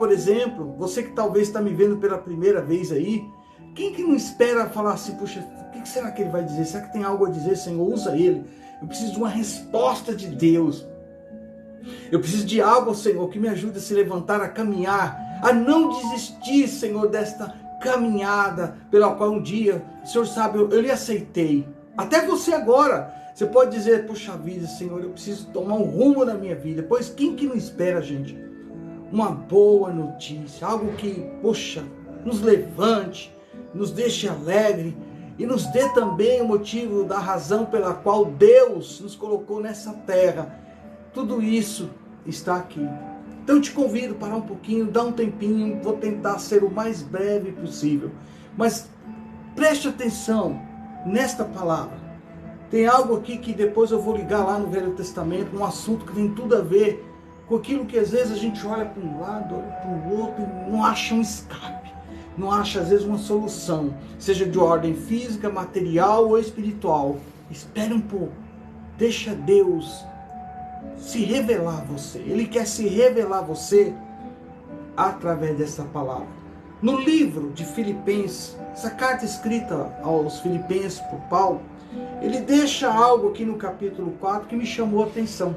Por exemplo, você que talvez está me vendo pela primeira vez aí, quem que não espera falar assim, puxa, o que será que ele vai dizer? Será que tem algo a dizer, Senhor? Usa ele. Eu preciso de uma resposta de Deus. Eu preciso de algo, Senhor, que me ajude a se levantar, a caminhar, a não desistir, Senhor, desta caminhada pela qual um dia, o Senhor sabe, eu lhe aceitei. Até você agora, você pode dizer, puxa vida, Senhor, eu preciso tomar um rumo na minha vida. Pois quem que não espera, gente? Uma boa notícia, algo que, poxa, nos levante, nos deixe alegre e nos dê também o motivo da razão pela qual Deus nos colocou nessa terra. Tudo isso está aqui. Então eu te convido a parar um pouquinho, dar um tempinho, vou tentar ser o mais breve possível. Mas preste atenção nesta palavra. Tem algo aqui que depois eu vou ligar lá no Velho Testamento, um assunto que tem tudo a ver com aquilo que às vezes a gente olha para um lado, olha para o outro e não acha um escape. Não acha às vezes uma solução, seja de ordem física, material ou espiritual. Espere um pouco, deixa Deus se revelar a você. Ele quer se revelar a você através dessa palavra. No livro de Filipenses, essa carta escrita aos Filipenses por Paulo, ele deixa algo aqui no capítulo 4 que me chamou a atenção.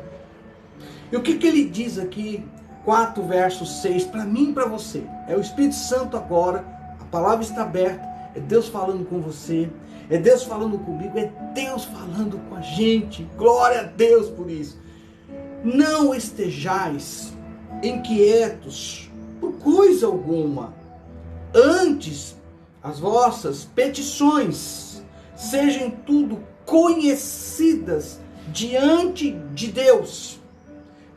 E o que ele diz aqui, 4 versos 6, para mim e para você? É o Espírito Santo agora, a palavra está aberta, é Deus falando com você, é Deus falando comigo, é Deus falando com a gente. Glória a Deus por isso. Não estejais inquietos por coisa alguma. Antes, as vossas petições sejam tudo conhecidas diante de Deus,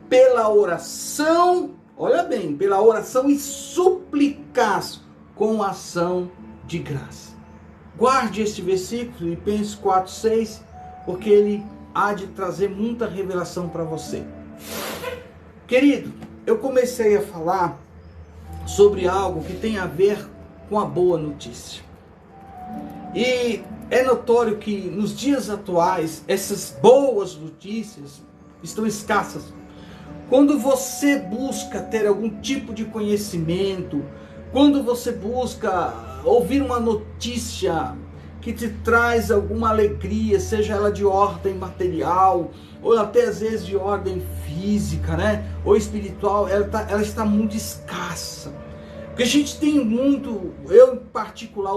pela oração, olha bem, pela oração e súplicas com ação de graça. Guarde este versículo, Filipenses 4:6, porque ele há de trazer muita revelação para você. Querido, eu comecei a falar sobre algo que tem a ver com a boa notícia. E é notório que nos dias atuais, essas boas notícias estão escassas. Quando você busca ter algum tipo de conhecimento, quando você busca ouvir uma notícia que te traz alguma alegria, seja ela de ordem material, ou até às vezes de ordem física, né? Ou espiritual, ela está muito escassa. Porque a gente tem muito, eu em particular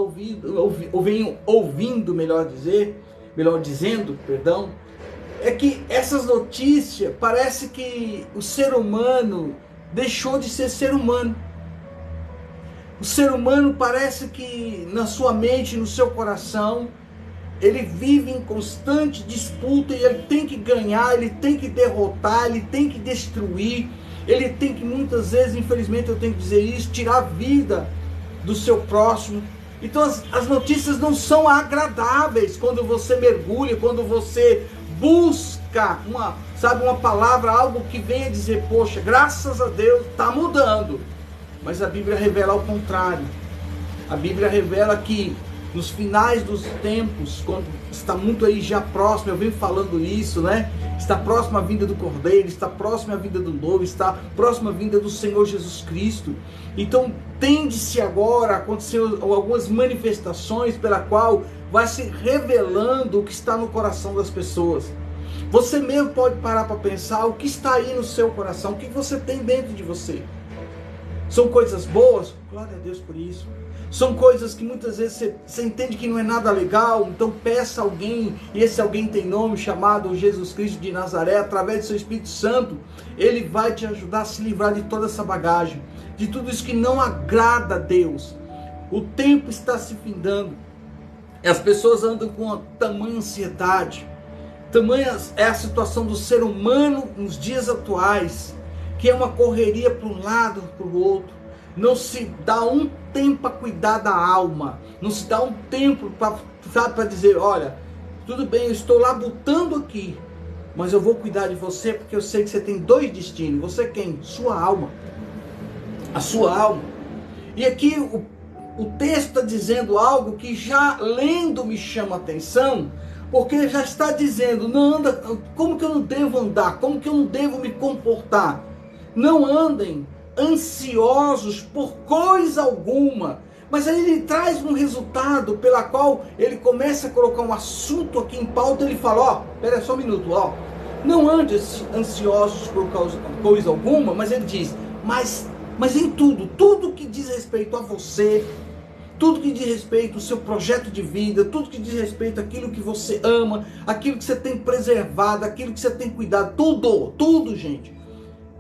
venho ouvindo, melhor dizendo, é que essas notícias, parece que o ser humano deixou de ser ser humano. O ser humano parece que na sua mente, no seu coração, ele vive em constante disputa e ele tem que ganhar, ele tem que derrotar, ele tem que destruir, ele tem que muitas vezes, infelizmente eu tenho que dizer isso, tirar a vida do seu próximo. Então as notícias não são agradáveis quando você mergulha, quando você busca uma palavra, algo que venha dizer, poxa, graças a Deus está mudando. Mas a Bíblia revela ao contrário. A Bíblia revela que nos finais dos tempos, quando está muito aí já próximo, eu venho falando isso, né? Está próxima a vinda do Cordeiro, está próxima a vinda do Noivo, está próxima a vinda do Senhor Jesus Cristo. Então tende-se agora a acontecer algumas manifestações pela qual vai se revelando o que está no coração das pessoas. Você mesmo pode parar para pensar o que está aí no seu coração, o que você tem dentro de você. São coisas boas? Glória a Deus por isso. São coisas que muitas vezes você entende que não é nada legal, então peça a alguém, e esse alguém tem nome, chamado Jesus Cristo de Nazaré, através do seu Espírito Santo, ele vai te ajudar a se livrar de toda essa bagagem, de tudo isso que não agrada a Deus. O tempo está se findando, e as pessoas andam com uma tamanha ansiedade, tamanha é a situação do ser humano nos dias atuais, que é uma correria para um lado, para o outro. Não se dá um tempo para cuidar da alma. Não se dá um tempo para dizer, olha, tudo bem, eu estou lá botando aqui, mas eu vou cuidar de você, porque eu sei que você tem 2 destinos. Você quem? Sua alma. A sua alma. E aqui o texto está dizendo algo que já lendo me chama a atenção, porque já está dizendo, não anda, como que eu não devo andar? Como que eu não devo me comportar? Não andem ansiosos por coisa alguma. Mas aí ele traz um resultado pela qual ele começa a colocar um assunto aqui em pauta. Ele fala, ó, pera só um minuto, ó. Não ande ansiosos por coisa alguma, mas ele diz, mas em tudo que diz respeito a você, tudo que diz respeito ao seu projeto de vida, tudo que diz respeito àquilo que você ama, aquilo que você tem preservado, aquilo que você tem cuidado, tudo, gente.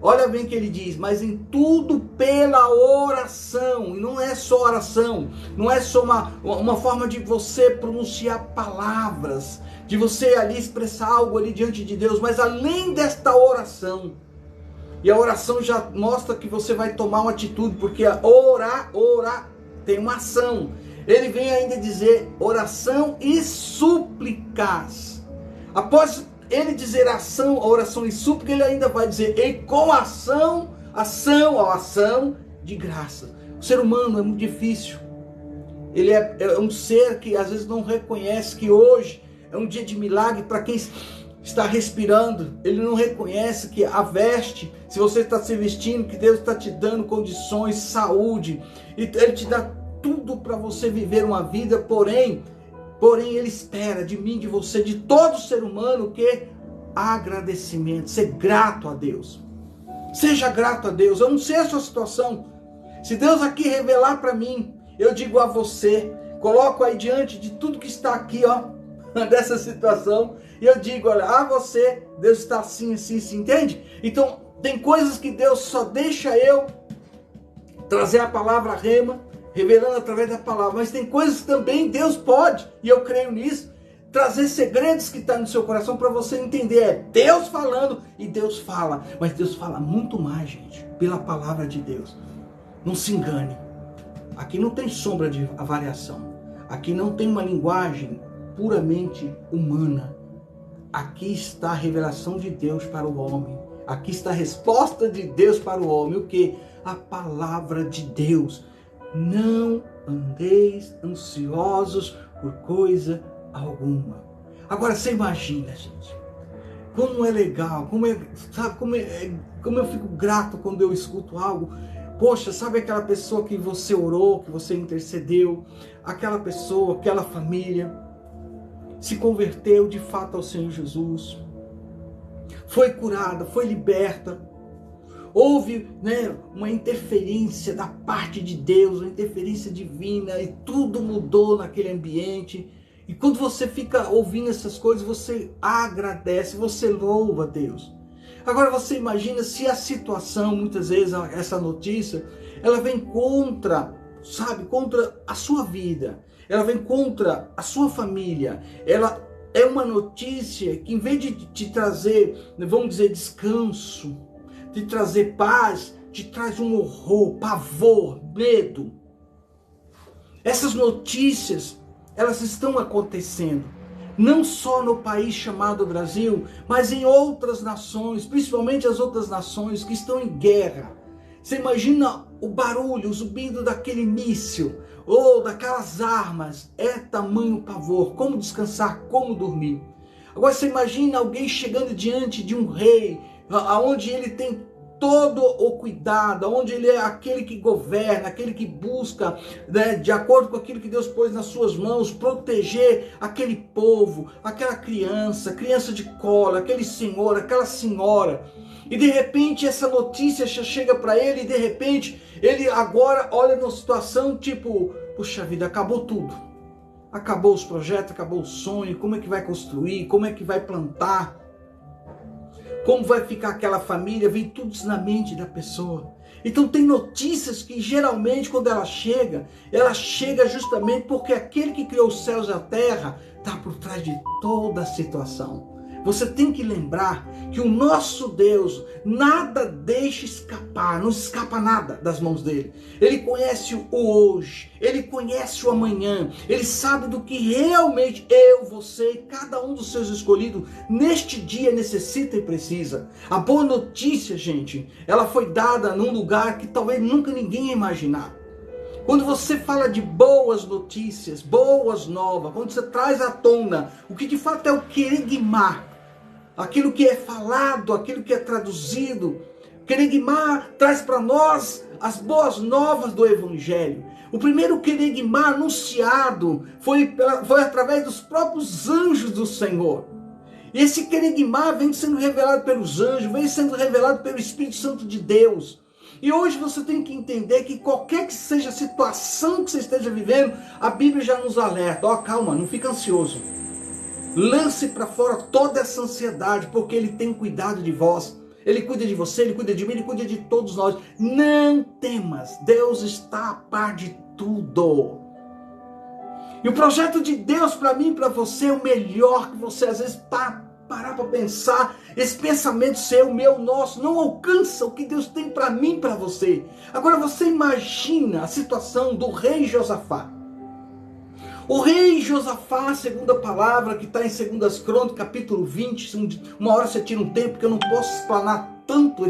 Olha bem que ele diz, mas em tudo pela oração, e não é só oração, não é só uma forma de você pronunciar palavras, de você ali expressar algo ali diante de Deus, mas além desta oração, e a oração já mostra que você vai tomar uma atitude, porque orar tem uma ação. Ele vem ainda dizer oração e súplicas. Após ele dizer oração e súplica, ele ainda vai dizer e com ação de graça. O ser humano é muito difícil. Ele é um ser que às vezes não reconhece que hoje é um dia de milagre para quem está respirando. Ele não reconhece que a veste, se você está se vestindo, que Deus está te dando condições, saúde, e Ele te dá tudo para você viver uma vida, porém Ele espera de mim, de você, de todo ser humano, que agradecimento, ser grato a Deus. Seja grato a Deus. Eu não sei a sua situação. Se Deus aqui revelar para mim, eu digo a você, coloco aí diante de tudo que está aqui, ó, dessa situação, e eu digo, olha, a você, Deus está assim, entende? Então, tem coisas que Deus só deixa eu trazer a palavra rema, revelando através da palavra, mas tem coisas que também Deus pode, e eu creio nisso, trazer segredos que estão no seu coração para você entender. É Deus falando, e Deus fala, mas Deus fala muito mais, gente, pela palavra de Deus. Não se engane, aqui não tem sombra de variação, aqui não tem uma linguagem puramente humana, aqui está a revelação de Deus para o homem, aqui está a resposta de Deus para o homem, o que? A palavra de Deus. Não andeis ansiosos por coisa alguma. Agora você imagina, gente, como é legal, como eu fico grato quando eu escuto algo. Poxa, sabe aquela pessoa que você orou, que você intercedeu, aquela pessoa, aquela família se converteu de fato ao Senhor Jesus, foi curada, foi liberta. Houve, uma interferência da parte de Deus, uma interferência divina, e tudo mudou naquele ambiente. E quando você fica ouvindo essas coisas, você agradece, você louva a Deus. Agora você imagina se a situação, muitas vezes essa notícia, ela vem contra a sua vida, ela vem contra a sua família, ela é uma notícia que, em vez de te trazer, vamos dizer, descanso, de trazer paz, te traz um horror, pavor, medo. Essas notícias, elas estão acontecendo, não só no país chamado Brasil, mas em outras nações, principalmente as outras nações que estão em guerra. Você imagina o barulho, o zumbido daquele míssil, ou daquelas armas, é tamanho pavor, como descansar, como dormir. Agora você imagina alguém chegando diante de um rei, aonde ele tem todo o cuidado, onde ele é aquele que governa, aquele que busca, de acordo com aquilo que Deus pôs nas suas mãos, proteger aquele povo, aquela criança de colo, aquele senhor, aquela senhora. E de repente essa notícia chega para ele, e de repente ele agora olha numa situação tipo, puxa vida, acabou tudo. Acabou os projetos, acabou o sonho, como é que vai construir, como é que vai plantar, como vai ficar aquela família, vem tudo isso na mente da pessoa. Então tem notícias que geralmente quando ela chega justamente porque aquele que criou os céus e a terra está por trás de toda a situação. Você tem que lembrar que o nosso Deus nada deixa escapar, não escapa nada das mãos dele. Ele conhece o hoje, ele conhece o amanhã, ele sabe do que realmente eu, você e cada um dos seus escolhidos neste dia necessita e precisa. A boa notícia, gente, ela foi dada num lugar que talvez nunca ninguém ia imaginar. Quando você fala de boas notícias, boas novas, quando você traz à tona o que de fato é o querigmá, aquilo que é falado, aquilo que é traduzido, Querigmá traz para nós as boas novas do Evangelho. O primeiro querigmá anunciado foi através dos próprios anjos do Senhor. E esse querigmá vem sendo revelado pelos anjos, vem sendo revelado pelo Espírito Santo de Deus. E hoje você tem que entender que qualquer que seja a situação que você esteja vivendo, a Bíblia já nos alerta. Ó, calma, não fica ansioso. Lance para fora toda essa ansiedade, porque Ele tem cuidado de vós. Ele cuida de você, Ele cuida de mim, Ele cuida de todos nós. Não temas, Deus está a par de tudo. E o projeto de Deus para mim e para você é o melhor que você às vezes parar para pensar. Esse pensamento seu, meu, nosso, não alcança o que Deus tem para mim e para você. Agora você imagina a situação do rei Josafá. O rei Josafá, segundo a palavra que está em 2 Crônicas, capítulo 20, uma hora você tira um tempo, porque eu não posso explanar tanto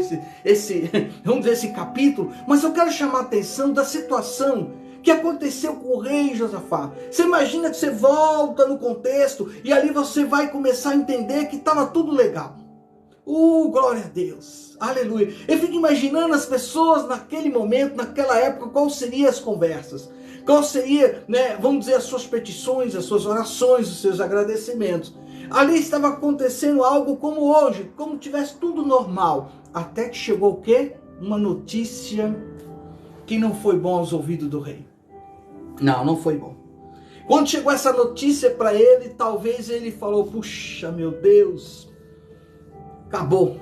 vamos dizer, esse capítulo, mas eu quero chamar a atenção da situação que aconteceu com o rei Josafá. Você imagina que você volta no contexto e ali você vai começar a entender que estava tudo legal. Glória a Deus, aleluia. Eu fico imaginando as pessoas naquele momento, naquela época, quais seriam as conversas. Qual seria, vamos dizer, as suas petições, as suas orações, os seus agradecimentos. Ali estava acontecendo algo como hoje, como tivesse tudo normal. Até que chegou o quê? Uma notícia que não foi bom aos ouvidos do rei. Não foi bom. Quando chegou essa notícia para ele, talvez ele falou, puxa, meu Deus, acabou.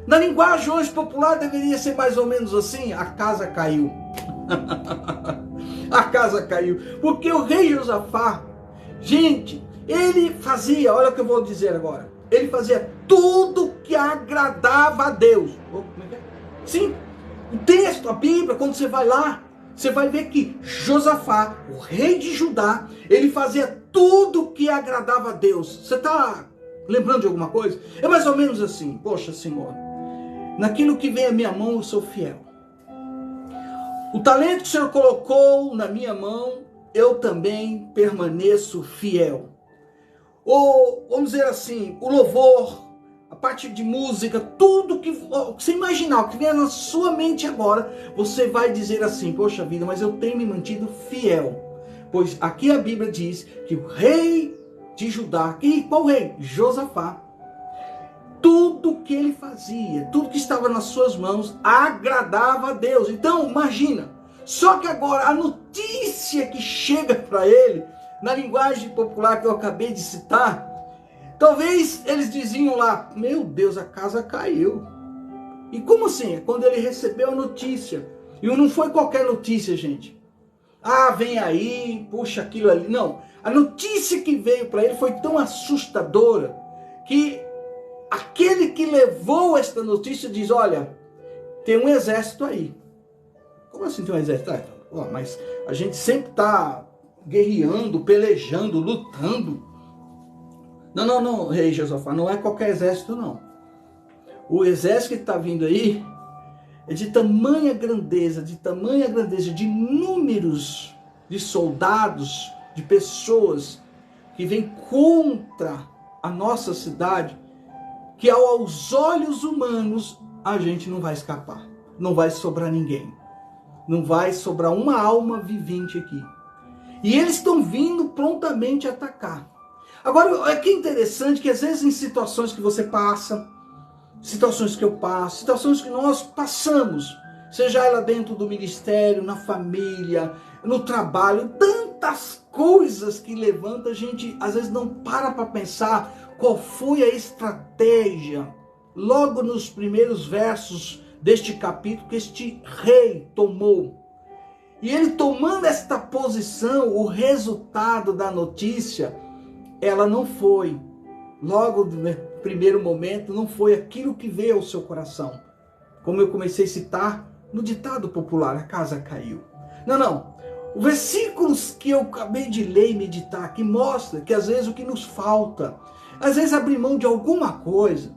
Na linguagem hoje popular deveria ser mais ou menos assim, a casa caiu. A casa caiu, porque o rei Josafá, gente, ele fazia, olha o que eu vou dizer agora, ele fazia tudo que agradava a Deus. Como é que é? Sim, o texto, a Bíblia, quando você vai lá, você vai ver que Josafá, o rei de Judá, ele fazia tudo que agradava a Deus. Você está lembrando de alguma coisa? É mais ou menos assim, poxa Senhor, naquilo que vem à minha mão eu sou fiel. O talento que o Senhor colocou na minha mão, eu também permaneço fiel. Ou, vamos dizer assim, o louvor, a parte de música, tudo que você imaginar, o que vier na sua mente agora, você vai dizer assim, poxa vida, mas eu tenho me mantido fiel. Pois aqui a Bíblia diz que o rei de Judá, qual rei? Josafá. Tudo que ele fazia, tudo que estava nas suas mãos, agradava a Deus. Então, imagina. Só que agora, a notícia que chega para ele, na linguagem popular que eu acabei de citar, talvez eles diziam lá, meu Deus, a casa caiu. E como assim? Quando ele recebeu a notícia. E não foi qualquer notícia, gente. Vem aí, puxa aquilo ali. Não. A notícia que veio para ele foi tão assustadora que aquele que levou esta notícia diz, olha, tem um exército aí. Como assim tem um exército? Mas a gente sempre está guerreando, pelejando, lutando. Não, rei Josafá, não é qualquer exército não. O exército que está vindo aí é de tamanha grandeza, de números de soldados, de pessoas que vêm contra a nossa cidade, que aos olhos humanos a gente não vai escapar, não vai sobrar ninguém, não vai sobrar uma alma vivente aqui. E eles estão vindo prontamente atacar. Agora, é que é interessante que às vezes em situações que você passa, situações que eu passo, situações que nós passamos, seja ela dentro do ministério, na família, no trabalho, tantas coisas que levanta, a gente às vezes não para pensar qual foi a estratégia, logo nos primeiros versos deste capítulo, que este rei tomou. E ele tomando esta posição, o resultado da notícia, ela não foi, logo no primeiro momento, não foi aquilo que veio ao seu coração. Como eu comecei a citar no ditado popular, a casa caiu. Não. Os versículos que eu acabei de ler e meditar, que mostra que às vezes o que nos falta, às vezes abrir mão de alguma coisa,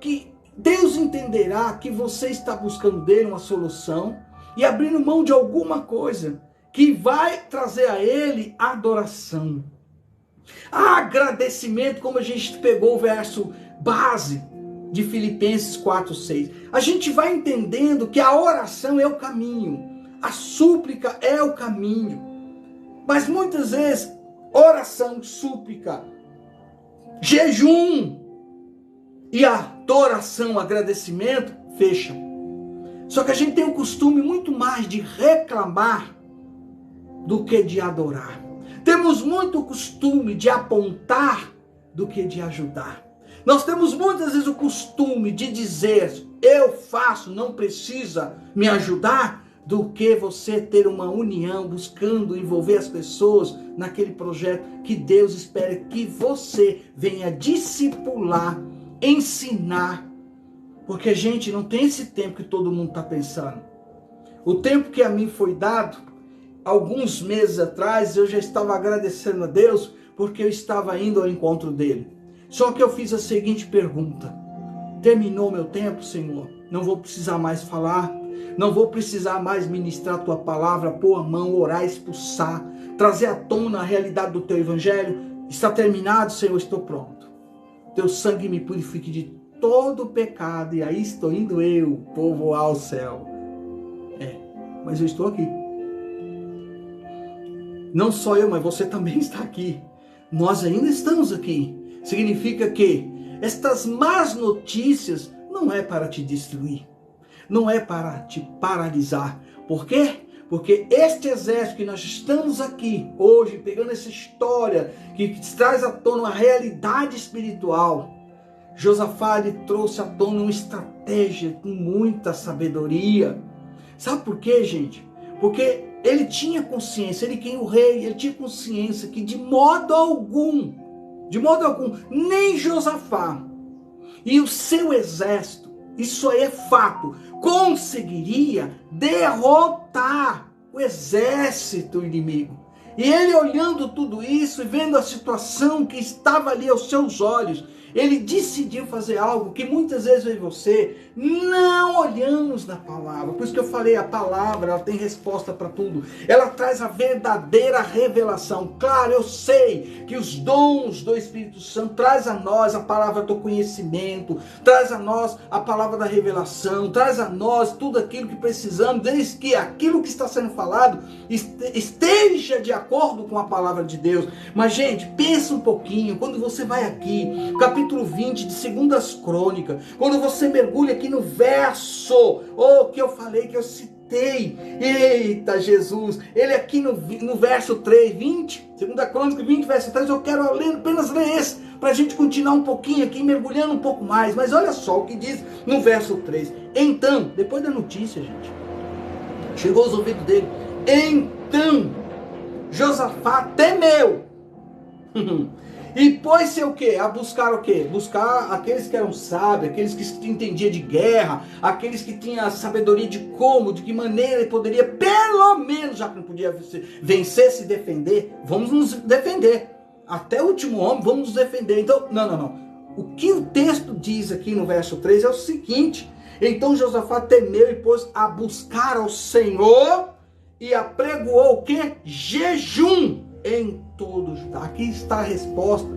que Deus entenderá que você está buscando dele uma solução, e abrindo mão de alguma coisa que vai trazer a ele adoração. Agradecimento, como a gente pegou o verso base, de Filipenses 4:6. A gente vai entendendo que a oração é o caminho, a súplica é o caminho. Mas muitas vezes, oração, súplica, jejum e adoração, agradecimento, fecham. Só que a gente tem o costume muito mais de reclamar do que de adorar. Temos muito costume de apontar do que de ajudar. Nós temos muitas vezes o costume de dizer, eu faço, não precisa me ajudar, do que você ter uma união, buscando envolver as pessoas naquele projeto que Deus espera que você venha discipular, ensinar. Porque, gente, não tem esse tempo que todo mundo está pensando. O tempo que a mim foi dado, alguns meses atrás, eu já estava agradecendo a Deus, porque eu estava indo ao encontro dele. Só que eu fiz a seguinte pergunta: terminou meu tempo, Senhor? Não vou precisar mais falar, não vou precisar mais ministrar a tua palavra, pôr a mão, orar, expulsar, trazer à tona a realidade do teu evangelho. Está terminado, Senhor, estou pronto. Teu sangue me purifique de todo o pecado, e aí estou indo eu, povoar ao céu. Mas eu estou aqui. Não só eu, mas você também está aqui. Nós ainda estamos aqui. Significa que estas más notícias não é para te destruir, não é para te paralisar. Por quê? Porque este exército que nós estamos aqui hoje, pegando essa história que traz à tona uma realidade espiritual, Josafá trouxe à tona uma estratégia com muita sabedoria. Sabe por quê, gente? Porque ele tinha consciência, o rei, ele tinha consciência que de modo algum, nem Josafá e o seu exército, isso aí é fato, conseguiria derrotar o exército inimigo. E ele, olhando tudo isso e vendo a situação que estava ali aos seus olhos, ele decidiu fazer algo que muitas vezes eu e você não olhamos na palavra. Por isso que eu falei, a palavra, ela tem resposta para tudo. Ela traz a verdadeira revelação. Claro, eu sei que os dons do Espírito Santo traz a nós a palavra do conhecimento, traz a nós a palavra da revelação, traz a nós tudo aquilo que precisamos, desde que aquilo que está sendo falado esteja de acordo com a palavra de Deus. Mas, gente, pensa um pouquinho, quando você vai aqui, capítulo 20 de 2 Crônicas, quando você mergulha aqui no verso, que eu falei, que eu citei, eita Jesus, ele aqui no verso 3, 20, 2 Crônicas 20, verso 3, eu quero apenas ler esse, para a gente continuar um pouquinho aqui, mergulhando um pouco mais, mas olha só o que diz no verso 3, então, depois da notícia, gente, chegou aos ouvidos dele, então, Josafá temeu, e pôs-se o quê? A buscar o quê? Buscar aqueles que eram sábios, aqueles que entendiam de guerra, aqueles que tinham a sabedoria de como, de que maneira ele poderia, pelo menos, já que não podia vencer, se defender, vamos nos defender. Até o último homem, vamos nos defender. Então, não. O que o texto diz aqui no verso 3 é o seguinte: então Josafá temeu e pôs a buscar ao Senhor e apregoou o quê? Jejum em todo Judá. Aqui está a resposta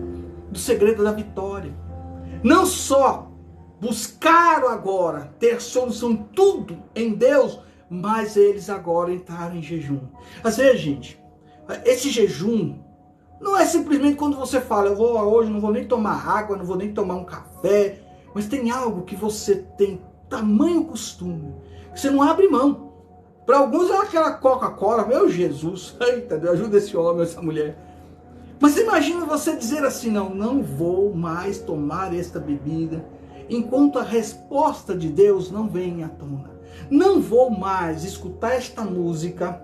do segredo da vitória. Não só buscaram agora ter solução em tudo em Deus, mas eles agora entraram em jejum. Às vezes, gente, esse jejum não é simplesmente quando você fala, hoje não vou nem tomar água, não vou nem tomar um café, mas tem algo que você tem tamanho costume, que você não abre mão. Para alguns é aquela Coca-Cola, meu Jesus, eita Deus, ajuda esse homem, essa mulher. Mas imagina você dizer assim, não vou mais tomar esta bebida, enquanto a resposta de Deus não vem à tona. Não vou mais escutar esta música,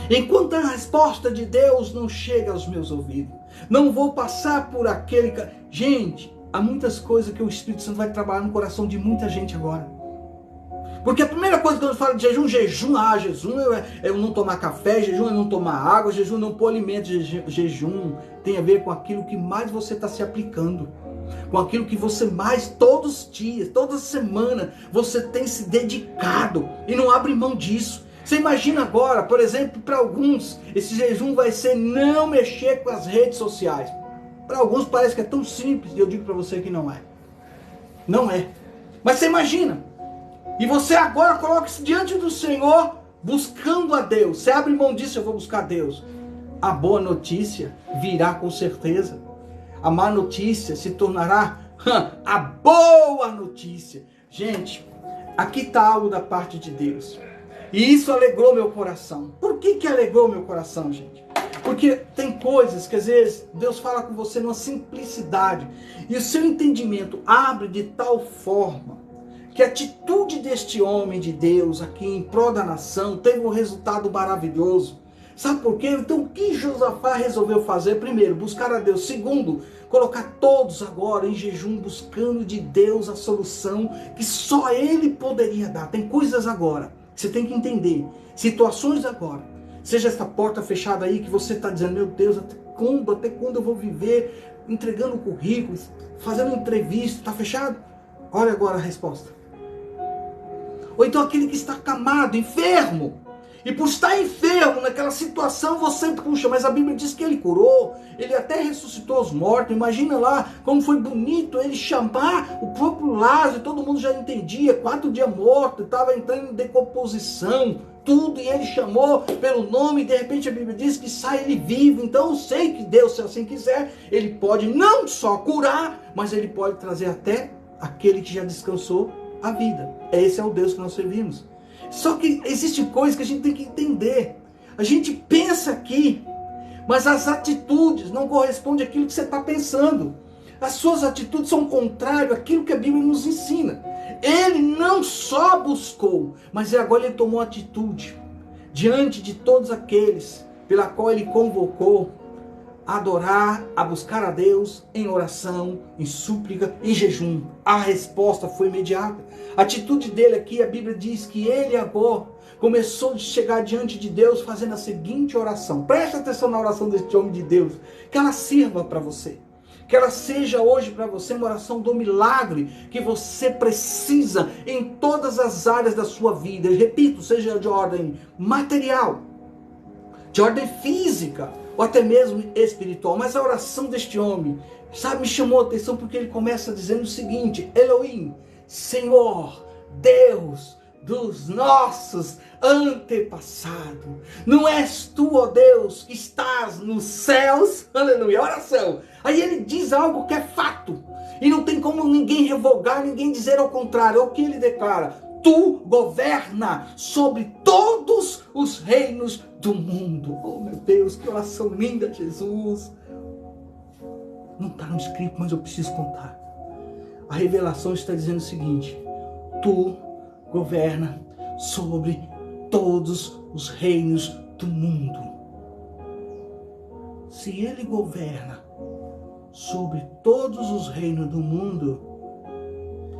enquanto a resposta de Deus não chega aos meus ouvidos. Não vou passar por aquele... Gente, há muitas coisas que o Espírito Santo vai trabalhar no coração de muita gente agora. Porque a primeira coisa que eu falo de jejum é não tomar café, jejum é não tomar água, jejum é não pôr alimento, jejum tem a ver com aquilo que mais você está se aplicando, com aquilo que você mais, todos os dias, toda semana, você tem se dedicado e não abre mão disso. Você imagina agora, por exemplo, para alguns, esse jejum vai ser não mexer com as redes sociais. Para alguns parece que é tão simples, e eu digo para você que não é. Não é. Mas você imagina. E você agora coloca-se diante do Senhor, buscando a Deus. Você abre mão disso, eu vou buscar a Deus. A boa notícia virá com certeza. A má notícia se tornará a boa notícia. Gente, aqui está algo da parte de Deus. E isso alegrou meu coração. Por que alegrou meu coração, gente? Porque tem coisas que às vezes Deus fala com você numa simplicidade. E o seu entendimento abre de tal forma que a atitude deste homem de Deus aqui em prol da nação teve um resultado maravilhoso. Sabe por quê? Então o que Josafá resolveu fazer? Primeiro, buscar a Deus. Segundo, colocar todos agora em jejum, buscando de Deus a solução que só Ele poderia dar. Tem coisas agora que você tem que entender. Situações agora. Seja essa porta fechada aí que você está dizendo, meu Deus, até quando eu vou viver entregando currículos, fazendo entrevista, está fechado? Olha agora a resposta. Ou então aquele que está acamado, enfermo. E por estar enfermo naquela situação, você puxa, mas a Bíblia diz que ele curou, ele até ressuscitou os mortos. Imagina lá como foi bonito ele chamar o próprio Lázaro, todo mundo já entendia, 4 dias morto, estava entrando em decomposição, tudo, e ele chamou pelo nome, e de repente a Bíblia diz que sai ele vivo. Então eu sei que Deus, se assim quiser, ele pode não só curar, mas ele pode trazer até aquele que já descansou a vida. Esse é o Deus que nós servimos. Só que existe coisa que a gente tem que entender. A gente pensa aqui, mas as atitudes não correspondem àquilo que você está pensando. As suas atitudes são contrárias àquilo que a Bíblia nos ensina. Ele não só buscou, mas agora ele tomou atitude diante de todos aqueles pela qual ele convocou a adorar, a buscar a Deus em oração, em súplica, em jejum. A resposta foi imediata. A atitude dele aqui, a Bíblia diz que ele agora começou a chegar diante de Deus fazendo a seguinte oração. Presta atenção na oração deste homem de Deus, que ela sirva para você. Que ela seja hoje para você uma oração do milagre que você precisa em todas as áreas da sua vida. Eu repito, seja de ordem material, de ordem física, ou até mesmo espiritual. Mas a oração deste homem, sabe, me chamou a atenção porque ele começa dizendo o seguinte: Elohim, Senhor, Deus dos nossos antepassados, não és tu, ó Deus, que estás nos céus? Aleluia, oração. Aí ele diz algo que é fato, e não tem como ninguém revogar, ninguém dizer ao contrário. É o que ele declara: tu governa sobre todos os reinos do mundo. Oh meu Deus, que oração linda, Jesus. Não está no escrito, mas eu preciso contar. A revelação está dizendo o seguinte: tu governa sobre todos os reinos do mundo. Se ele governa sobre todos os reinos do mundo,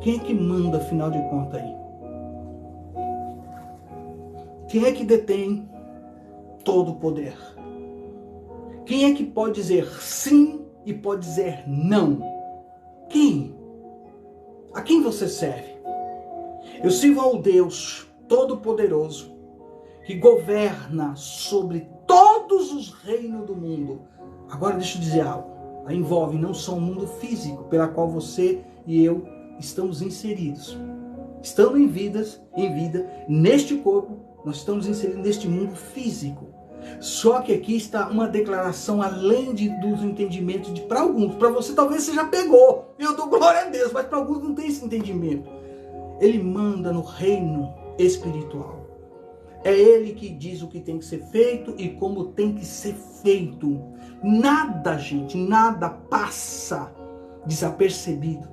quem é que manda, afinal de contas, aí? Quem é que detém todo o poder? Quem é que pode dizer sim e pode dizer não? Quem? A quem você serve? Eu sirvo ao Deus Todo-Poderoso, que governa sobre todos os reinos do mundo. Agora deixa eu dizer algo. Aí envolve não só o mundo físico, pela qual você e eu estamos inseridos. Estando em vida, neste corpo, nós estamos inseridos neste mundo físico. Só que aqui está uma declaração além dos entendimentos para alguns. Para você talvez você já pegou. Eu dou glória a Deus, mas para alguns não tem esse entendimento. Ele manda no reino espiritual. É ele que diz o que tem que ser feito e como tem que ser feito. Nada, gente, nada passa desapercebido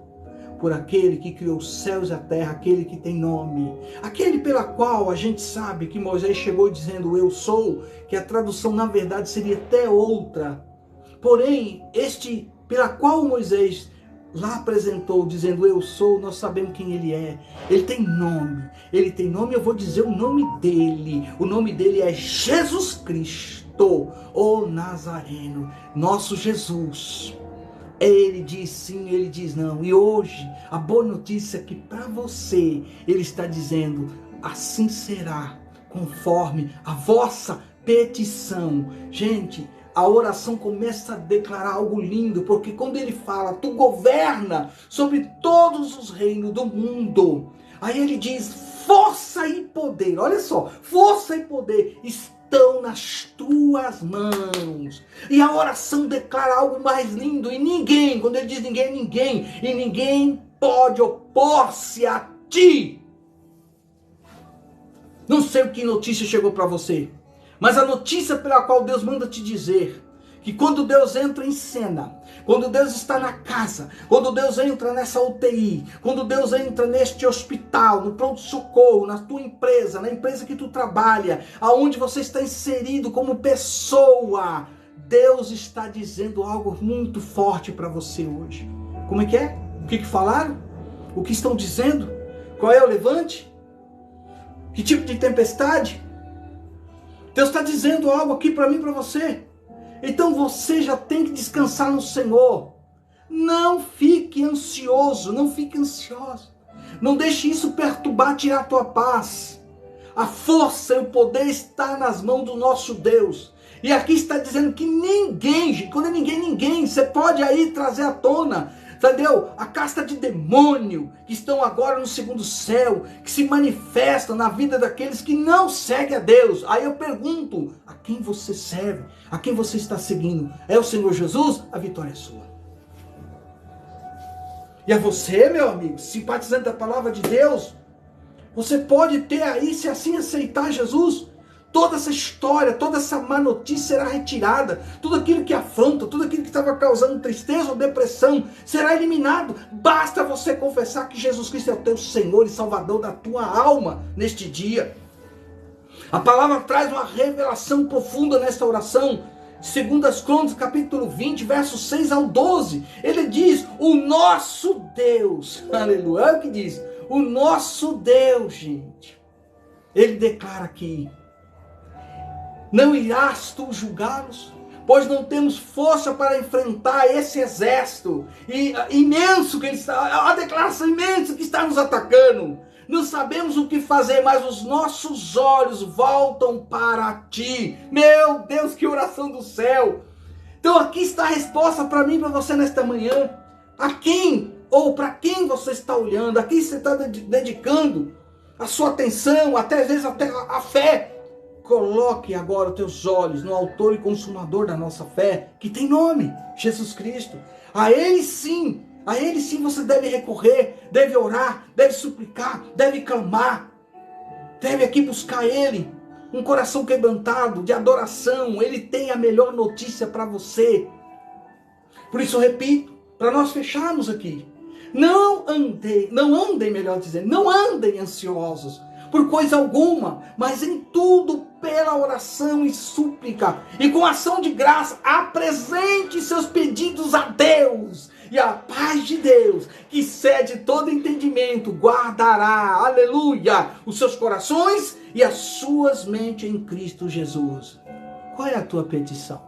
por aquele que criou os céus e a terra, aquele que tem nome, aquele pela qual a gente sabe que Moisés chegou dizendo eu sou, que a tradução na verdade seria até outra. Porém, este pela qual Moisés lá apresentou dizendo eu sou, nós sabemos quem ele é. Ele tem nome, eu vou dizer o nome dele. O nome dele é Jesus Cristo, o Nazareno, nosso Jesus. Ele diz sim, ele diz não. E hoje, a boa notícia é que para você, ele está dizendo, assim será, conforme a vossa petição. Gente, a oração começa a declarar algo lindo, porque quando ele fala, tu governa sobre todos os reinos do mundo, aí ele diz, força e poder, olha só, força e poder estão nas tuas mãos. E a oração declara algo mais lindo, e ninguém, quando ele diz ninguém, ninguém, e ninguém pode opor-se a ti. Não sei o que notícia chegou para você, mas a notícia pela qual Deus manda te dizer, que quando Deus entra em cena, quando Deus está na casa, quando Deus entra nessa UTI, quando Deus entra neste hospital, no pronto-socorro, na tua empresa, na empresa que tu trabalha, aonde você está inserido como pessoa, Deus está dizendo algo muito forte para você hoje. Como é que é? O que falaram? O que estão dizendo? Qual é o levante? Que tipo de tempestade? Deus está dizendo algo aqui para mim e para você. Então você já tem que descansar no Senhor. Não fique ansioso, não fique ansioso. Não deixe isso perturbar, tirar a tua paz. A força e o poder está nas mãos do nosso Deus. E aqui está dizendo que ninguém, gente, quando é ninguém, ninguém, você pode aí trazer à tona, entendeu? A casta de demônio que estão agora no segundo céu, que se manifestam na vida daqueles que não seguem a Deus. Aí eu pergunto, a quem você serve? A quem você está seguindo? É o Senhor Jesus? A vitória é sua. E a você, meu amigo, simpatizante da palavra de Deus, você pode ter aí, se assim aceitar Jesus, toda essa história, toda essa má notícia será retirada. Tudo aquilo que afronta, tudo aquilo que estava causando tristeza ou depressão, será eliminado. Basta você confessar que Jesus Cristo é o teu Senhor e Salvador da tua alma neste dia. A palavra traz uma revelação profunda nesta oração. 2 Crônicas, capítulo 20, versos 6 ao 12. Ele diz, o nosso Deus, aleluia, olha o que diz, o nosso Deus, gente. Ele declara aqui, não irás tu julgá-los? Pois não temos força para enfrentar esse exército imenso que ele está, a declaração imensa que está nos atacando. Não sabemos o que fazer, mas os nossos olhos voltam para ti. Meu Deus, que oração do céu! Então aqui está a resposta para mim e para você nesta manhã. A quem ou para quem você está olhando? A quem você está dedicando a sua atenção, até às vezes até a fé? Coloque agora os teus olhos no autor e consumador da nossa fé, que tem nome, Jesus Cristo. A Ele sim você deve recorrer, deve orar, deve suplicar, deve clamar. Deve aqui buscar Ele, um coração quebrantado, de adoração. Ele tem a melhor notícia para você. Por isso eu repito, para nós fecharmos aqui. Não andem, melhor dizendo, não andem ansiosos por coisa alguma, mas em tudo pela oração e súplica, e com ação de graça, apresente seus pedidos a Deus, e a paz de Deus, que excede todo entendimento, guardará, aleluia, os seus corações e as suas mentes em Cristo Jesus. Qual é a tua petição?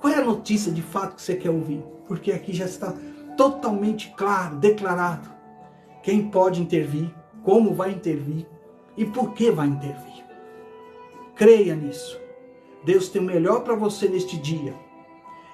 Qual é a notícia de fato que você quer ouvir? Porque aqui já está totalmente claro, declarado, quem pode intervir, como vai intervir e por que vai intervir. Creia nisso. Deus tem o melhor para você neste dia.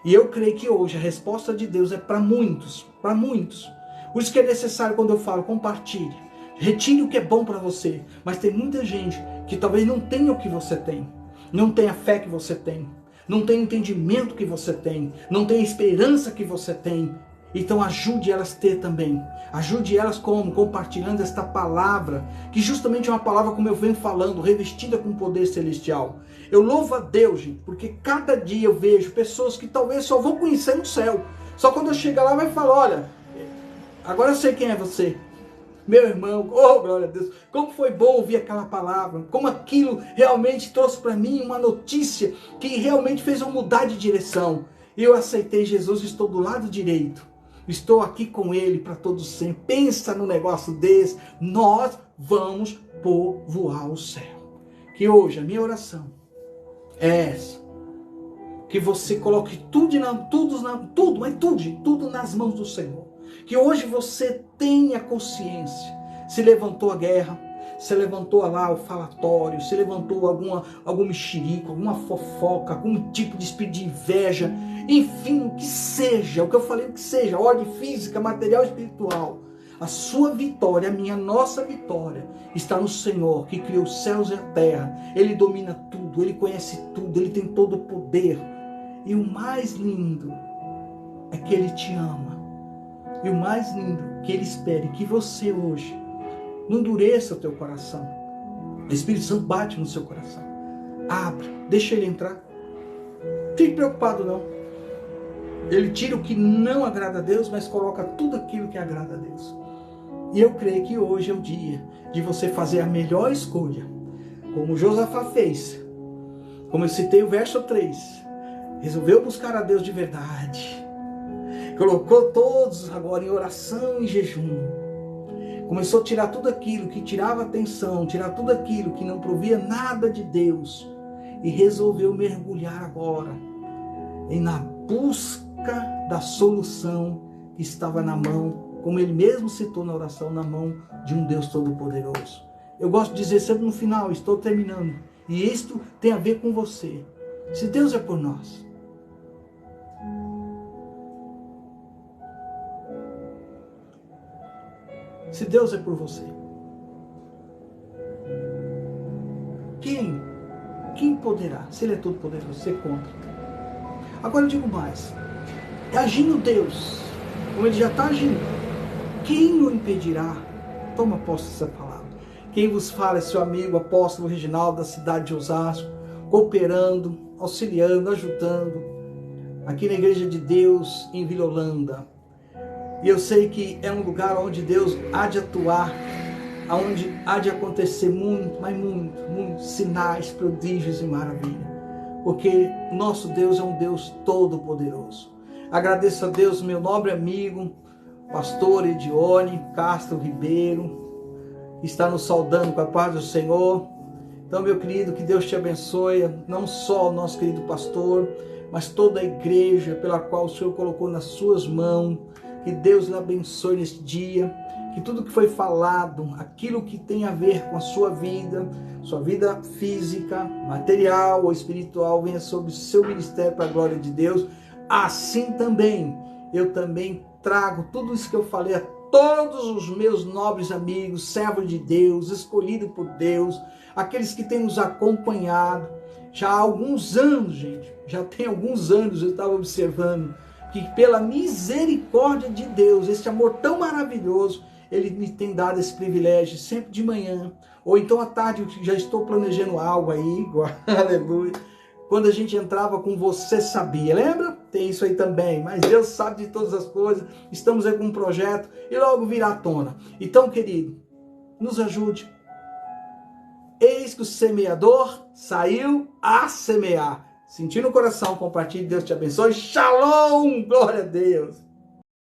E eu creio que hoje a resposta de Deus é para muitos, para muitos. Por isso que é necessário, quando eu falo, compartilhe. Retire o que é bom para você. Mas tem muita gente que talvez não tenha o que você tem. Não tenha a fé que você tem. Não tenha o entendimento que você tem. Não tenha a esperança que você tem. Então ajude elas a ter também. Ajude elas como? Compartilhando esta palavra, que justamente é uma palavra, como eu venho falando, revestida com poder celestial. Eu louvo a Deus, gente, porque cada dia eu vejo pessoas que talvez só vão conhecer no céu. Só quando eu chegar lá vai falar, olha, agora eu sei quem é você. Meu irmão, oh glória a Deus, como foi bom ouvir aquela palavra, como aquilo realmente trouxe para mim uma notícia que realmente fez eu mudar de direção. Eu aceitei Jesus e estou do lado direito. Estou aqui com Ele para todos sempre. Pensa no negócio desse. Nós vamos povoar o céu. Que hoje a minha oração é essa. Que você coloque tudo nas mãos do Senhor. Que hoje você tenha consciência. Se levantou a guerra. se levantou lá o falatório, se levantou algum mexerico, alguma fofoca, algum tipo de espírito de inveja, enfim, o que seja, o que eu falei, o que seja, ordem física, material, espiritual. A sua vitória, a minha, nossa vitória, está no Senhor, que criou os céus e a terra. Ele domina tudo, Ele conhece tudo, Ele tem todo o poder. E o mais lindo é que Ele te ama. E o mais lindo que Ele espere que você hoje não endureça o teu coração. O Espírito Santo bate no seu coração. Abra, deixa Ele entrar. Não fique preocupado não. Ele tira o que não agrada a Deus, mas coloca tudo aquilo que agrada a Deus. E eu creio que hoje é o dia de você fazer a melhor escolha. Como Josafá fez. Como eu citei o verso 3. Resolveu buscar a Deus de verdade. Colocou todos agora em oração e jejum. Começou a tirar tudo aquilo que tirava atenção, tirar tudo aquilo que não provia nada de Deus. E resolveu mergulhar agora na busca da solução que estava na mão, como ele mesmo citou na oração, na mão de um Deus Todo-Poderoso. Eu gosto de dizer sempre no final, estou terminando, e isto tem a ver com você. Se Deus é por nós, se Deus é por você, quem poderá? Se Ele é todo poderoso, ser contra. Agora eu digo mais, agindo Deus, como Ele já está agindo, quem o impedirá? Toma posse dessa palavra. Quem vos fala é seu amigo, apóstolo Reginaldo, da cidade de Osasco, cooperando, auxiliando, ajudando, aqui na Igreja de Deus em Vila Holanda. E eu sei que é um lugar onde Deus há de atuar, onde há de acontecer muito, mas muitos sinais, prodígios e maravilhas. Porque nosso Deus é um Deus todo-poderoso. Agradeço a Deus, meu nobre amigo, pastor Edione Castro Ribeiro, que está nos saudando com a paz do Senhor. Então, meu querido, que Deus te abençoe, não só o nosso querido pastor, mas toda a igreja pela qual o Senhor colocou nas suas mãos. Que Deus lhe abençoe neste dia, que tudo que foi falado, aquilo que tem a ver com a sua vida física, material ou espiritual, venha sobre o seu ministério para a glória de Deus. Assim também, eu também trago tudo isso que eu falei a todos os meus nobres amigos, servos de Deus, escolhidos por Deus, aqueles que têm nos acompanhado já há alguns anos, gente, já tem alguns anos eu estava observando, que pela misericórdia de Deus, esse amor tão maravilhoso, Ele me tem dado esse privilégio, sempre de manhã, ou então à tarde, eu já estou planejando algo aí, aleluia, quando a gente entrava com Você Sabia, lembra? Tem isso aí também, mas Deus sabe de todas as coisas, estamos aí com um projeto, e logo virá à tona. Então, querido, nos ajude. Eis que o semeador saiu a semear. Sentir no coração, compartilhe, Deus te abençoe. Shalom, glória a Deus.